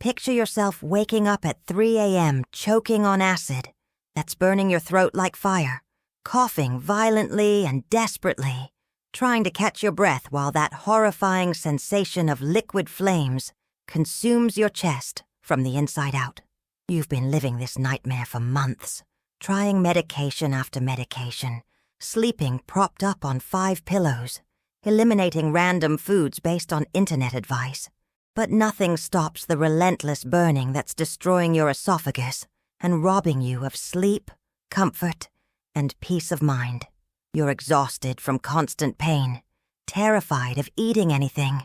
Picture yourself waking up at 3 a.m. choking on acid that's burning your throat like fire, coughing violently and desperately, trying to catch your breath while that horrifying sensation of liquid flames consumes your chest from the inside out. You've been living this nightmare for months, trying medication after medication, sleeping propped up on 5 pillows, eliminating random foods based on internet advice. But nothing stops the relentless burning that's destroying your esophagus and robbing you of sleep, comfort, and peace of mind. You're exhausted from constant pain, terrified of eating anything,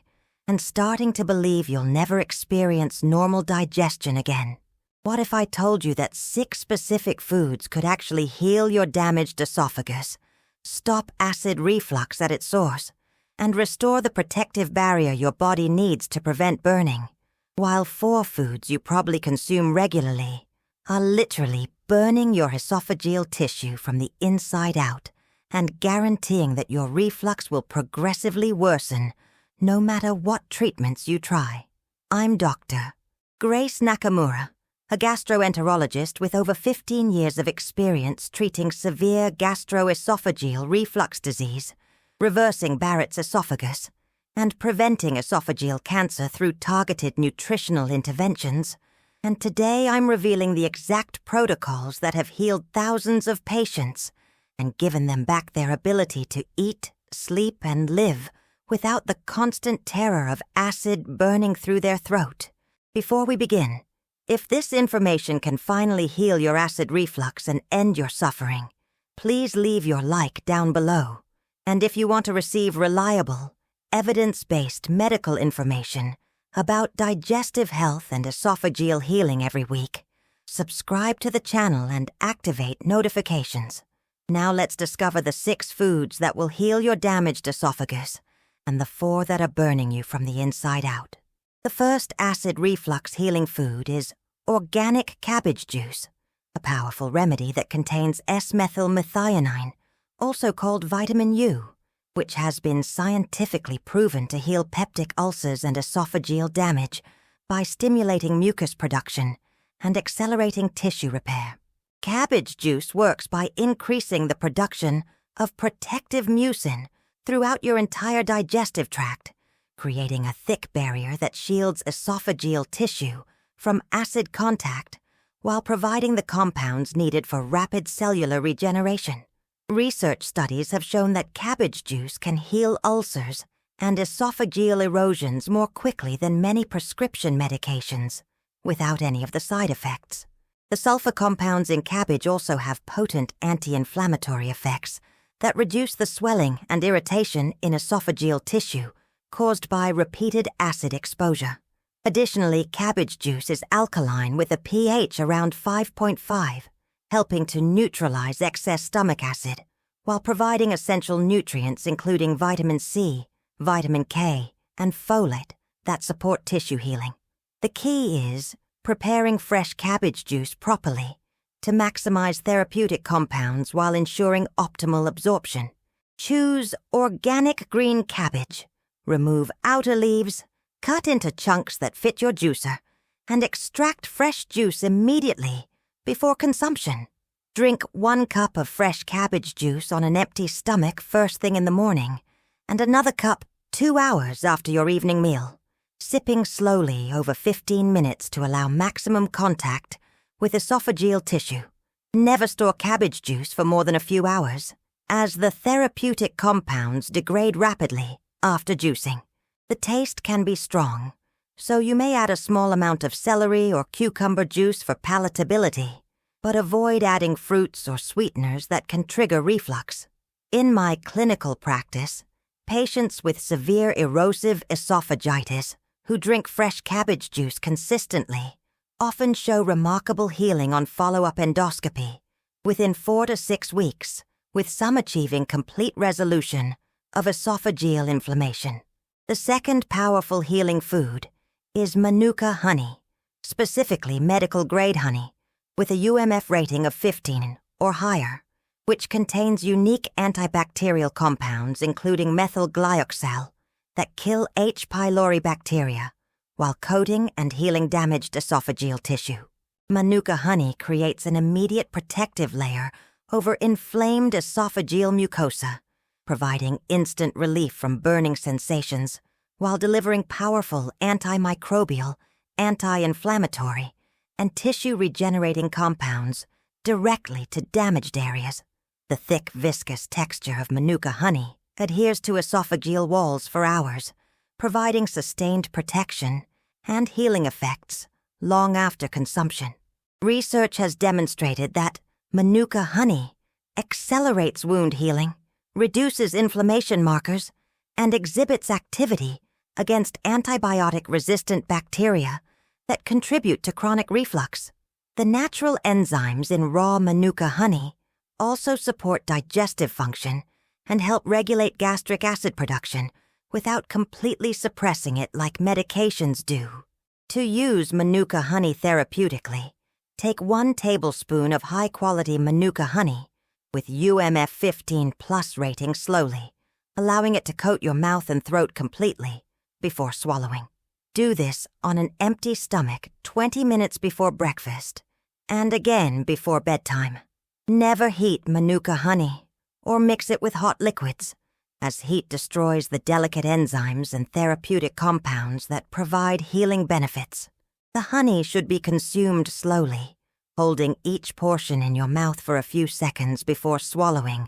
and starting to believe you'll never experience normal digestion again. What if I told you that 6 specific foods could actually heal your damaged esophagus, stop acid reflux at its source, and restore the protective barrier your body needs to prevent burning, while 4 foods you probably consume regularly are literally burning your esophageal tissue from the inside out and guaranteeing that your reflux will progressively worsen no matter what treatments you try. I'm Dr. Grace Nakamura, a gastroenterologist with over 15 years of experience treating severe gastroesophageal reflux disease, reversing Barrett's esophagus, and preventing esophageal cancer through targeted nutritional interventions. And today I'm revealing the exact protocols that have healed thousands of patients and given them back their ability to eat, sleep, and live without the constant terror of acid burning through their throat. Before we begin, if this information can finally heal your acid reflux and end your suffering, please leave your like down below. And if you want to receive reliable, evidence-based medical information about digestive health and esophageal healing every week, subscribe to the channel and activate notifications. Now let's discover the 6 foods that will heal your damaged esophagus and the 4 that are burning you from the inside out. The first acid reflux healing food is organic cabbage juice, a powerful remedy that contains S-methylmethionine, also called vitamin U, which has been scientifically proven to heal peptic ulcers and esophageal damage by stimulating mucus production and accelerating tissue repair. Cabbage juice works by increasing the production of protective mucin throughout your entire digestive tract, creating a thick barrier that shields esophageal tissue from acid contact while providing the compounds needed for rapid cellular regeneration. Research studies have shown that cabbage juice can heal ulcers and esophageal erosions more quickly than many prescription medications, without any of the side effects. The sulfur compounds in cabbage also have potent anti-inflammatory effects that reduce the swelling and irritation in esophageal tissue caused by repeated acid exposure. Additionally, cabbage juice is alkaline with a pH around 5.5, helping to neutralize excess stomach acid, while providing essential nutrients including vitamin C, vitamin K, and folate that support tissue healing. The key is preparing fresh cabbage juice properly to maximize therapeutic compounds while ensuring optimal absorption. Choose organic green cabbage. Remove outer leaves, cut into chunks that fit your juicer, and extract fresh juice immediately before consumption. Drink 1 cup of fresh cabbage juice on an empty stomach first thing in the morning, and another cup 2 hours after your evening meal, sipping slowly over 15 minutes to allow maximum contact with esophageal tissue. Never store cabbage juice for more than a few hours, as the therapeutic compounds degrade rapidly after juicing. The taste can be strong, so you may add a small amount of celery or cucumber juice for palatability, but avoid adding fruits or sweeteners that can trigger reflux. In my clinical practice, patients with severe erosive esophagitis who drink fresh cabbage juice consistently often show remarkable healing on follow-up endoscopy within 4 to 6 weeks, with some achieving complete resolution of esophageal inflammation. The second powerful healing food is Manuka honey, specifically medical-grade honey, with a UMF rating of 15 or higher, which contains unique antibacterial compounds including methyl glyoxal that kill H. pylori bacteria while coating and healing damaged esophageal tissue. Manuka honey creates an immediate protective layer over inflamed esophageal mucosa, providing instant relief from burning sensations while delivering powerful antimicrobial, anti-inflammatory, and tissue-regenerating compounds directly to damaged areas. The thick, viscous texture of Manuka honey adheres to esophageal walls for hours, providing sustained protection and healing effects long after consumption. Research has demonstrated that Manuka honey accelerates wound healing, reduces inflammation markers, and exhibits activity against antibiotic-resistant bacteria that contribute to chronic reflux. The natural enzymes in raw Manuka honey also support digestive function and help regulate gastric acid production without completely suppressing it like medications do. To use Manuka honey therapeutically, take 1 tablespoon of high-quality Manuka honey with UMF 15+ rating slowly, allowing it to coat your mouth and throat completely before swallowing. Do this on an empty stomach 20 minutes before breakfast and again before bedtime. Never heat Manuka honey or mix it with hot liquids, as heat destroys the delicate enzymes and therapeutic compounds that provide healing benefits. The honey should be consumed slowly, holding each portion in your mouth for a few seconds before swallowing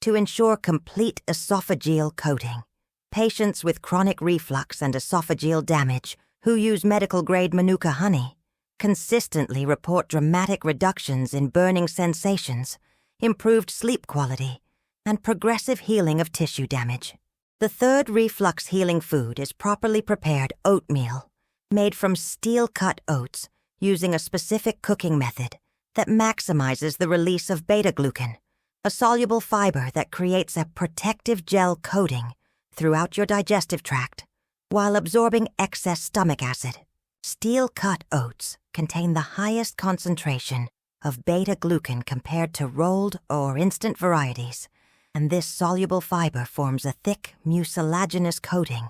to ensure complete esophageal coating. Patients with chronic reflux and esophageal damage who use medical-grade Manuka honey consistently report dramatic reductions in burning sensations, improved sleep quality, and progressive healing of tissue damage. The third reflux healing food is properly prepared oatmeal, made from steel-cut oats using a specific cooking method that maximizes the release of beta-glucan, a soluble fiber that creates a protective gel coating throughout your digestive tract while absorbing excess stomach acid. Steel-cut oats contain the highest concentration of beta-glucan compared to rolled or instant varieties, and this soluble fiber forms a thick, mucilaginous coating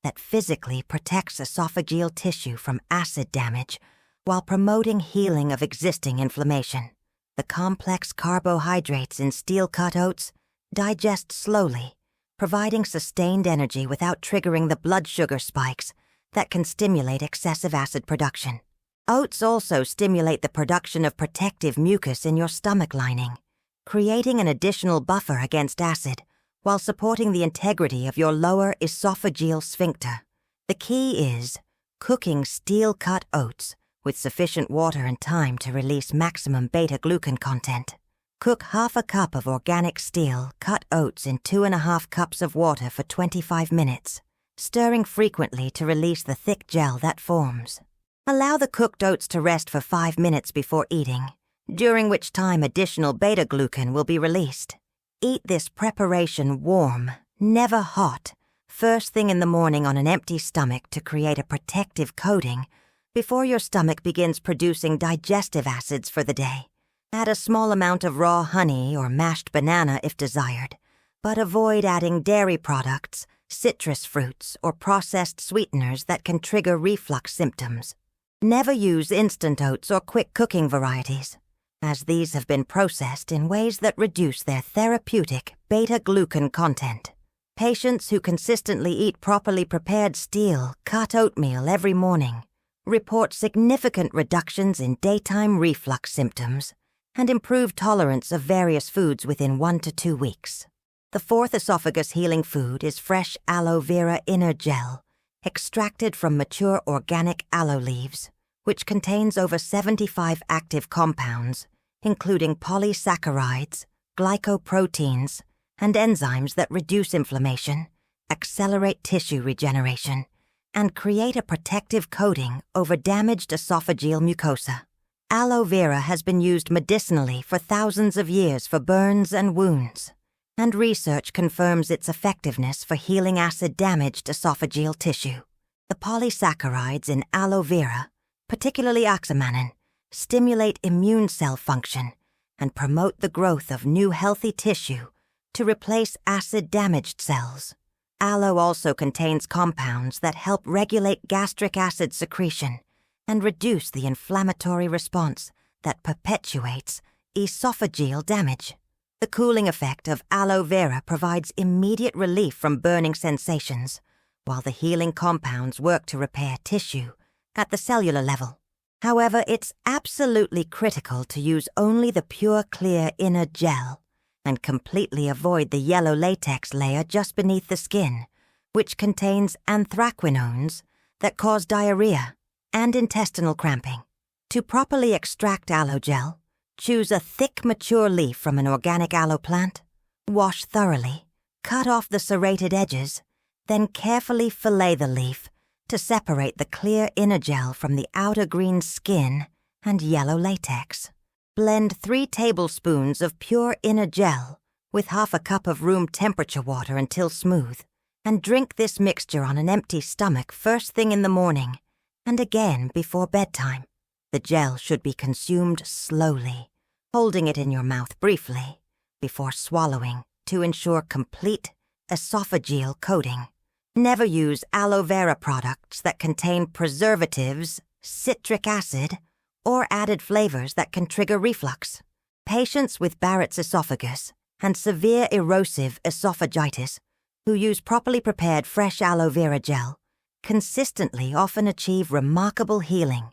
that physically protects esophageal tissue from acid damage while promoting healing of existing inflammation. The complex carbohydrates in steel-cut oats digest slowly, providing sustained energy without triggering the blood sugar spikes that can stimulate excessive acid production. Oats also stimulate the production of protective mucus in your stomach lining, creating an additional buffer against acid while supporting the integrity of your lower esophageal sphincter. The key is cooking steel-cut oats with sufficient water and time to release maximum beta-glucan content. Cook half a cup of organic steel-cut oats in 2.5 cups of water for 25 minutes, stirring frequently to release the thick gel that forms. Allow the cooked oats to rest for 5 minutes before eating, during which time additional beta-glucan will be released. Eat this preparation warm, never hot, first thing in the morning on an empty stomach to create a protective coating before your stomach begins producing digestive acids for the day. Add a small amount of raw honey or mashed banana if desired, but avoid adding dairy products, citrus fruits, or processed sweeteners that can trigger reflux symptoms. Never use instant oats or quick cooking varieties, as these have been processed in ways that reduce their therapeutic beta-glucan content. Patients who consistently eat properly prepared steel-cut oatmeal every morning report significant reductions in daytime reflux symptoms and improved tolerance of various foods within 1 to 2 weeks. The fourth esophagus healing food is fresh aloe vera inner gel, extracted from mature organic aloe leaves, which contains over 75 active compounds, including polysaccharides, glycoproteins, and enzymes that reduce inflammation, accelerate tissue regeneration, and create a protective coating over damaged esophageal mucosa. Aloe vera has been used medicinally for thousands of years for burns and wounds, and research confirms its effectiveness for healing acid-damaged esophageal tissue. The polysaccharides in aloe vera, particularly oxymannan, stimulate immune cell function and promote the growth of new healthy tissue to replace acid-damaged cells. aloe also contains compounds that help regulate gastric acid secretion and reduce the inflammatory response that perpetuates esophageal damage. The cooling effect of aloe vera provides immediate relief from burning sensations, while the healing compounds work to repair tissue at the cellular level. However, it's absolutely critical to use only the pure clear inner gel and completely avoid the yellow latex layer just beneath the skin, which contains anthraquinones that cause diarrhea and intestinal cramping. To properly extract aloe gel, choose a thick, mature leaf from an organic aloe plant, wash thoroughly, cut off the serrated edges, then carefully fillet the leaf to separate the clear inner gel from the outer green skin and yellow latex. Blend 3 tablespoons of pure inner gel with half a cup of room temperature water until smooth, and drink this mixture on an empty stomach first thing in the morning and again before bedtime. The gel should be consumed slowly, holding it in your mouth briefly before swallowing to ensure complete esophageal coating. Never use aloe vera products that contain preservatives, citric acid, or added flavors that can trigger reflux. Patients with Barrett's esophagus and severe erosive esophagitis who use properly prepared fresh aloe vera gel consistently often achieve remarkable healing,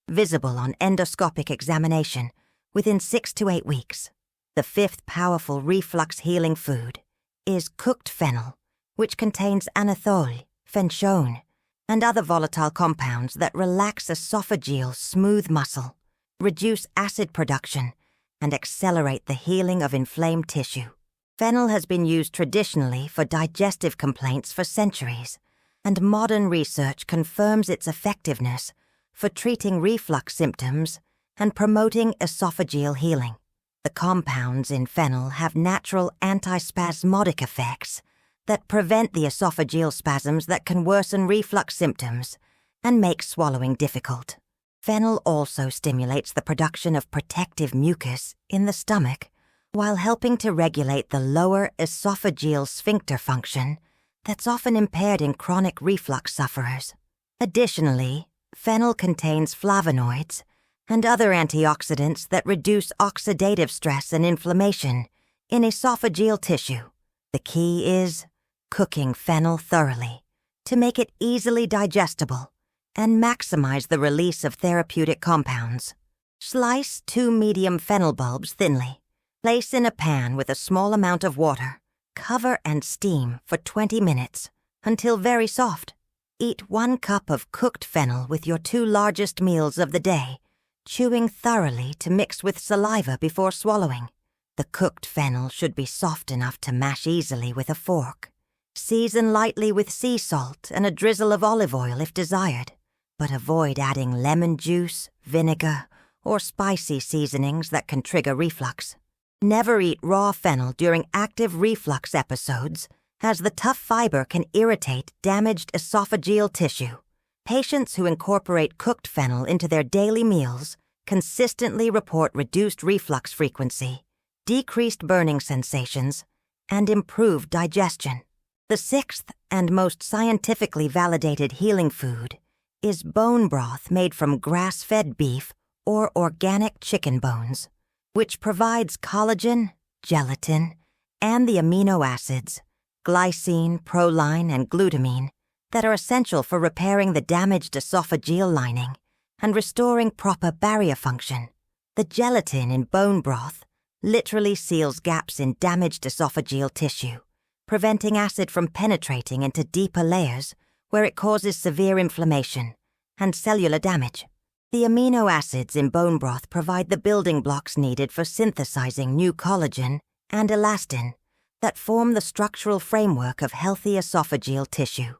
visible on endoscopic examination within 6 to 8 weeks. The 5th powerful reflux healing food is cooked fennel, which contains anethole, fenchone, and other volatile compounds that relax esophageal smooth muscle, reduce acid production, and accelerate the healing of inflamed tissue. Fennel has been used traditionally for digestive complaints for centuries, and modern research confirms its effectiveness for treating reflux symptoms and promoting esophageal healing. The compounds in fennel have natural antispasmodic effects that prevent the esophageal spasms that can worsen reflux symptoms and make swallowing difficult. Fennel also stimulates the production of protective mucus in the stomach while helping to regulate the lower esophageal sphincter function that's often impaired in chronic reflux sufferers. Additionally, fennel contains flavonoids and other antioxidants that reduce oxidative stress and inflammation in esophageal tissue. The key is cooking fennel thoroughly to make it easily digestible and maximize the release of therapeutic compounds. Slice 2 medium fennel bulbs thinly. Place in a pan with a small amount of water. Cover and steam for 20 minutes until very soft. Eat 1 cup of cooked fennel with your 2 largest meals of the day, chewing thoroughly to mix with saliva before swallowing. The cooked fennel should be soft enough to mash easily with a fork. Season lightly with sea salt and a drizzle of olive oil if desired, but avoid adding lemon juice, vinegar, or spicy seasonings that can trigger reflux. Never eat raw fennel during active reflux episodes, as the tough fiber can irritate damaged esophageal tissue. Patients who incorporate cooked fennel into their daily meals consistently report reduced reflux frequency, decreased burning sensations, and improved digestion. The 6th and most scientifically validated healing food is bone broth made from grass-fed beef or organic chicken bones, which provides collagen, gelatin, and the amino acids, glycine, proline, and glutamine, that are essential for repairing the damaged esophageal lining and restoring proper barrier function. The gelatin in bone broth literally seals gaps in damaged esophageal tissue, preventing acid from penetrating into deeper layers where it causes severe inflammation and cellular damage. The amino acids in bone broth provide the building blocks needed for synthesizing new collagen and elastin that form the structural framework of healthy esophageal tissue.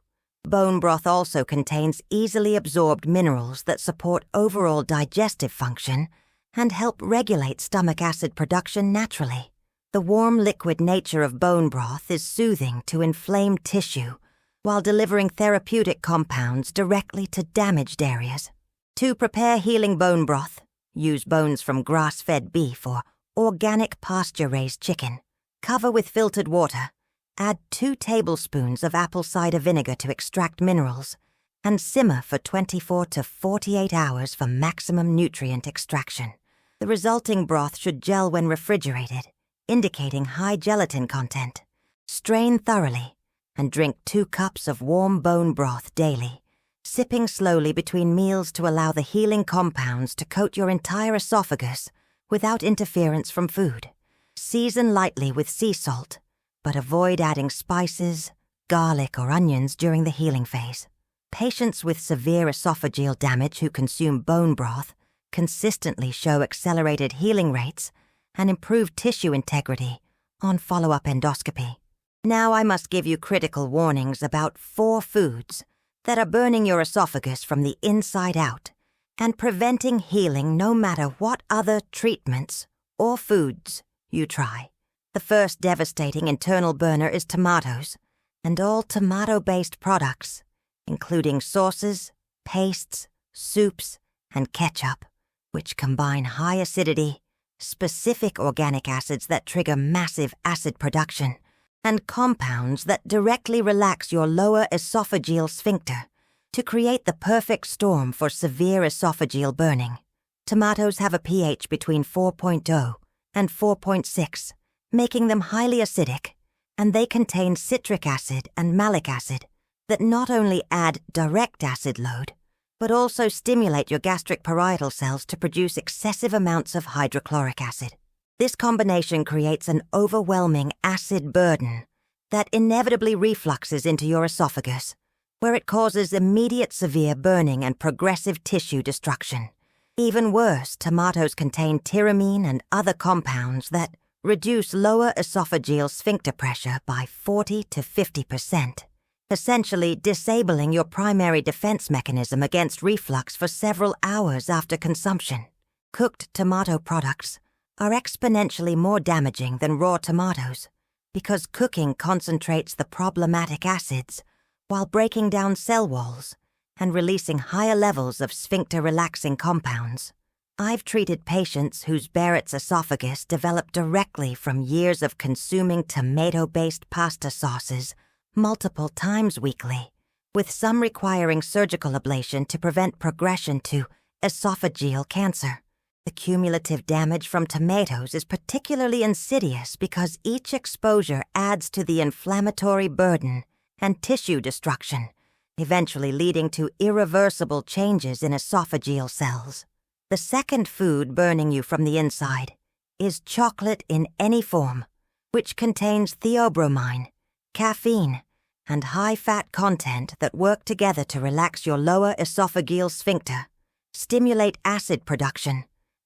Bone broth also contains easily absorbed minerals that support overall digestive function and help regulate stomach acid production naturally. The warm liquid nature of bone broth is soothing to inflamed tissue while delivering therapeutic compounds directly to damaged areas. To prepare healing bone broth, use bones from grass-fed beef or organic pasture-raised chicken. Cover with filtered water Add 2 tablespoons of apple cider vinegar to extract minerals, and simmer for 24 to 48 hours for maximum nutrient extraction. The resulting broth should gel when refrigerated, indicating high gelatin content. Strain thoroughly and drink 2 cups of warm bone broth daily, sipping slowly between meals to allow the healing compounds to coat your entire esophagus without interference from food. Season lightly with sea salt, but avoid adding spices, garlic, or onions during the healing phase. Patients with severe esophageal damage who consume bone broth consistently show accelerated healing rates and improved tissue integrity on follow-up endoscopy. Now I must give you critical warnings about 4 foods that are burning your esophagus from the inside out and preventing healing no matter what other treatments or foods you try. The first devastating internal burner is tomatoes and all tomato-based products, including sauces, pastes, soups, and ketchup, which combine high acidity, specific organic acids that trigger massive acid production, and compounds that directly relax your lower esophageal sphincter to create the perfect storm for severe esophageal burning. Tomatoes have a pH between 4.0 and 4.6, making them highly acidic, and they contain citric acid and malic acid that not only add direct acid load, but also stimulate your gastric parietal cells to produce excessive amounts of hydrochloric acid. This combination creates an overwhelming acid burden that inevitably refluxes into your esophagus, where it causes immediate severe burning and progressive tissue destruction. Even worse, tomatoes contain tyramine and other compounds that reduce lower esophageal sphincter pressure by 40 to 50%, essentially disabling your primary defense mechanism against reflux for several hours after consumption. Cooked tomato products are exponentially more damaging than raw tomatoes because cooking concentrates the problematic acids while breaking down cell walls and releasing higher levels of sphincter-relaxing compounds. I've treated patients whose Barrett's esophagus developed directly from years of consuming tomato-based pasta sauces multiple times weekly, with some requiring surgical ablation to prevent progression to esophageal cancer. The cumulative damage from tomatoes is particularly insidious because each exposure adds to the inflammatory burden and tissue destruction, eventually leading to irreversible changes in esophageal cells. The second food burning you from the inside is chocolate in any form, which contains theobromine, caffeine, and high-fat content that work together to relax your lower esophageal sphincter, stimulate acid production,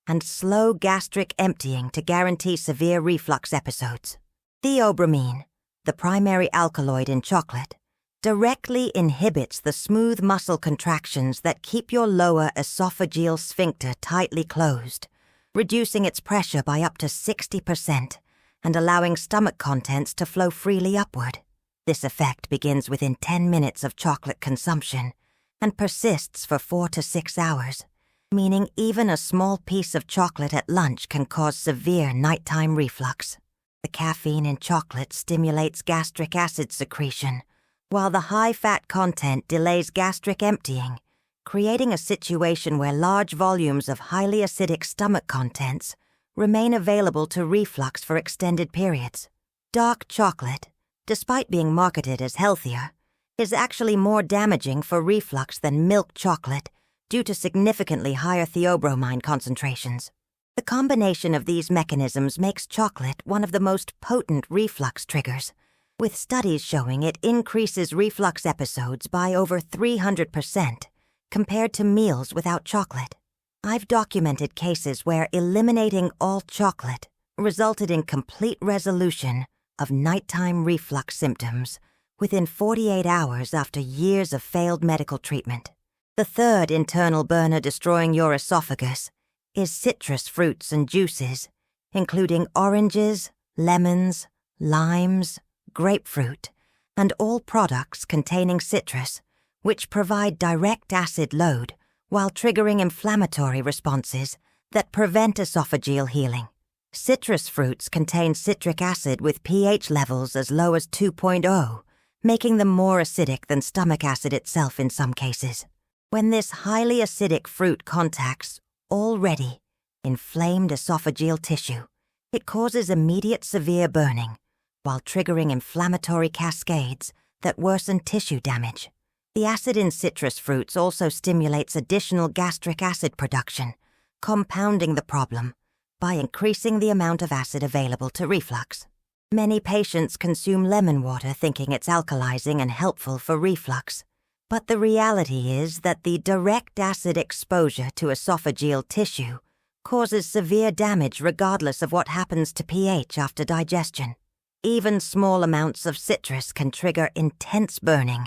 and slow gastric emptying to guarantee severe reflux episodes. Theobromine, the primary alkaloid in chocolate, directly inhibits the smooth muscle contractions that keep your lower esophageal sphincter tightly closed, reducing its pressure by up to 60% and allowing stomach contents to flow freely upward. This effect begins within 10 minutes of chocolate consumption and persists for 4 to 6 hours, meaning even a small piece of chocolate at lunch can cause severe nighttime reflux. The caffeine in chocolate stimulates gastric acid secretion, while the high-fat content delays gastric emptying, creating a situation where large volumes of highly acidic stomach contents remain available to reflux for extended periods. Dark chocolate, despite being marketed as healthier, is actually more damaging for reflux than milk chocolate due to significantly higher theobromine concentrations. The combination of these mechanisms makes chocolate one of the most potent reflux triggers, with studies showing it increases reflux episodes by over 300% compared to meals without chocolate. I've documented cases where eliminating all chocolate resulted in complete resolution of nighttime reflux symptoms within 48 hours after years of failed medical treatment. The third internal burner destroying your esophagus is citrus fruits and juices, including oranges, lemons, limes, grapefruit, and all products containing citrus, which provide direct acid load while triggering inflammatory responses that prevent esophageal healing. Citrus fruits contain citric acid with pH levels as low as 2.0, making them more acidic than stomach acid itself in some cases. When this highly acidic fruit contacts already inflamed esophageal tissue, it causes immediate severe burning while triggering inflammatory cascades that worsen tissue damage. The acid in citrus fruits also stimulates additional gastric acid production, compounding the problem by increasing the amount of acid available to reflux. Many patients consume lemon water thinking it's alkalizing and helpful for reflux, but the reality is that the direct acid exposure to esophageal tissue causes severe damage regardless of what happens to pH after digestion. Even small amounts of citrus can trigger intense burning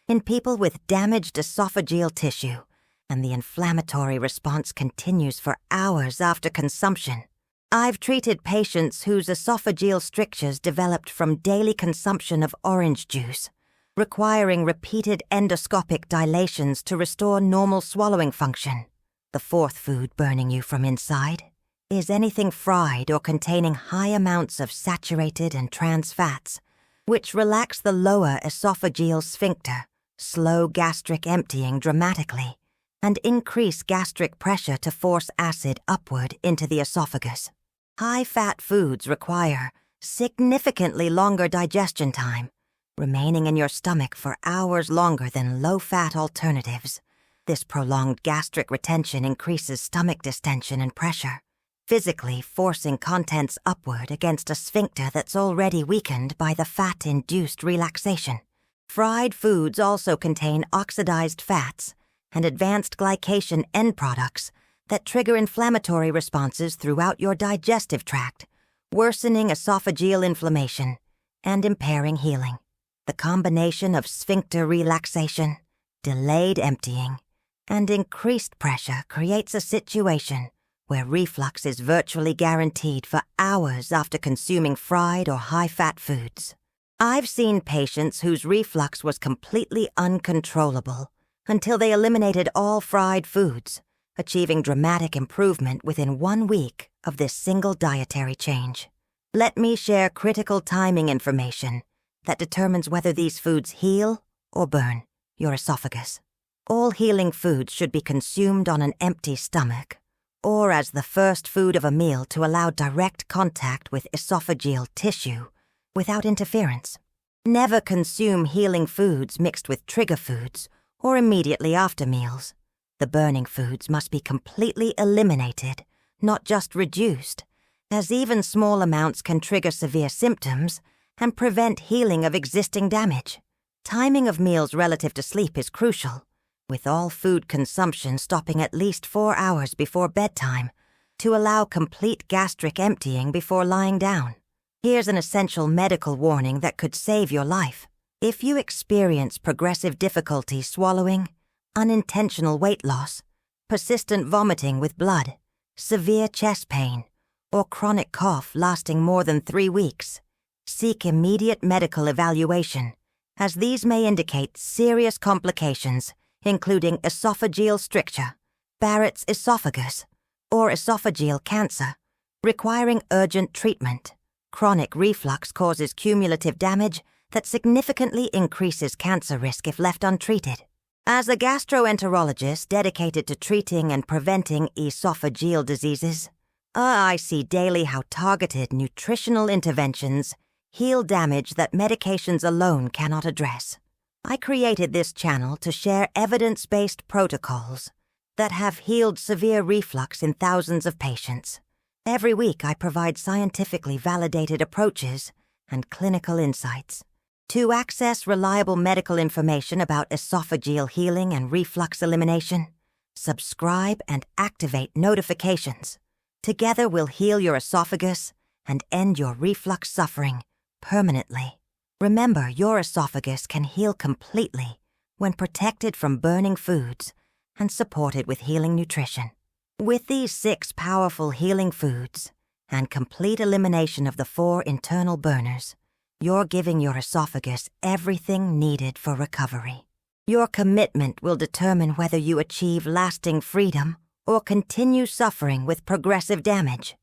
in people with damaged esophageal tissue, and the inflammatory response continues for hours after consumption. I've treated patients whose esophageal strictures developed from daily consumption of orange juice, requiring repeated endoscopic dilations to restore normal swallowing function. The fourth food burning you from inside is anything fried or containing high amounts of saturated and trans fats, which relax the lower esophageal sphincter, slow gastric emptying dramatically, and increase gastric pressure to force acid upward into the esophagus. High-fat foods require significantly longer digestion time, remaining in your stomach for hours longer than low-fat alternatives. This prolonged gastric retention increases stomach distension and pressure, physically forcing contents upward against a sphincter that's already weakened by the fat-induced relaxation. Fried foods also contain oxidized fats and advanced glycation end products that trigger inflammatory responses throughout your digestive tract, worsening esophageal inflammation and impairing healing. The combination of sphincter relaxation, delayed emptying, and increased pressure creates a situation where reflux is virtually guaranteed for hours after consuming fried or high-fat foods. I've seen patients whose reflux was completely uncontrollable until they eliminated all fried foods, achieving dramatic improvement within 1 week of this single dietary change. Let me share critical timing information that determines whether these foods heal or burn your esophagus. All healing foods should be consumed on an empty stomach, or as the first food of a meal to allow direct contact with esophageal tissue without interference. Never consume healing foods mixed with trigger foods or immediately after meals. The burning foods must be completely eliminated, not just reduced, as even small amounts can trigger severe symptoms and prevent healing of existing damage. Timing of meals relative to sleep is crucial, with all food consumption stopping at least 4 hours before bedtime to allow complete gastric emptying before lying down. Here's an essential medical warning that could save your life. If you experience progressive difficulty swallowing, unintentional weight loss, persistent vomiting with blood, severe chest pain, or chronic cough lasting more than 3 weeks, seek immediate medical evaluation, as these may indicate serious complications including esophageal stricture, Barrett's esophagus, or esophageal cancer, requiring urgent treatment. Chronic reflux causes cumulative damage that significantly increases cancer risk if left untreated. As a gastroenterologist dedicated to treating and preventing esophageal diseases, I see daily how targeted nutritional interventions heal damage that medications alone cannot address. I created this channel to share evidence-based protocols that have healed severe reflux in thousands of patients. Every week I provide scientifically validated approaches and clinical insights. To access reliable medical information about esophageal healing and reflux elimination, subscribe and activate notifications. Together we'll heal your esophagus and end your reflux suffering permanently. Remember, your esophagus can heal completely when protected from burning foods and supported with healing nutrition. With these 6 powerful healing foods and complete elimination of the 4 internal burners, you're giving your esophagus everything needed for recovery. Your commitment will determine whether you achieve lasting freedom or continue suffering with progressive damage.